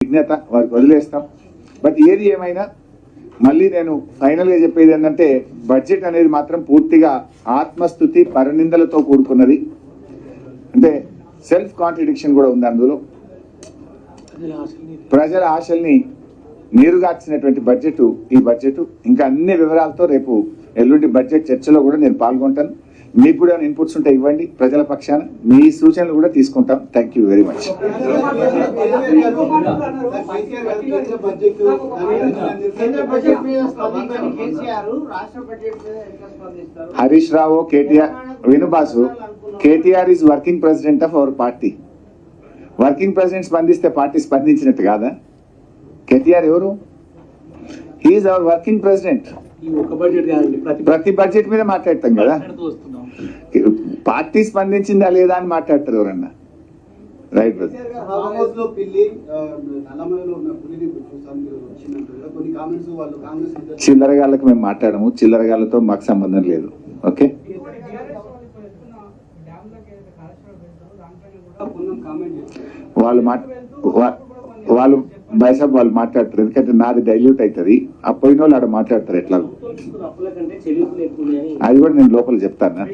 విజ్ఞత వారికి వదిలేస్తాం. బట్ ఏది ఏమైనా మళ్ళీ నేను ఫైనల్ గా చెప్పేది ఏంటంటే బడ్జెట్ అనేది మాత్రం పూర్తిగా ఆత్మస్థుతి పరనిందలతో కూడుకున్నది. అంటే సెల్ఫ్ కాంట్రడిక్షన్ కూడా ఉంది అందులో. ప్రజల ఆశల్ని నీరుగార్చినటువంటి బడ్జెట్ ఈ బడ్జెట్. ఇంకా అన్ని వివరాలతో రేపు ఎల్లుండి బడ్జెట్ చర్చలో కూడా నేను పాల్గొంటాను. మీకు కూడా ఇన్పుట్స్ ఉంటే ఇవ్వండి. ప్రజల పక్షాన మీ సూచనలు కూడా తీసుకుంటాం. Thank you very much. Harish Rao, KTR, వేణుబాసు, KTR is working president of our party. Working president స్పందిస్తే పార్టీ స్పందించినట్టు కాదా? కేటీఆర్ ఎవరు? He's our working president. ప్రతి బడ్జెట్ మీద మాట్లాడతాం కదా. పార్టీ స్పందించిందా లేదా అని మాట్లాడతారు ఎవరన్నా. Right brother. చిల్లరగాళ్ళకి మేము మాట్లాడము. చిల్లరగాళ్ళతో మాకు సంబంధం లేదు. ఓకే, వాళ్ళు బైసాబ్ వాళ్ళు మాట్లాడతారు. ఎందుకంటే నాది డైల్యూట్ అవుతుంది. ఆ పోయిన వాళ్ళు ఆడ మాట్లాడతారు. ఎట్లా అది కూడా నేను లోపల చెప్తాను.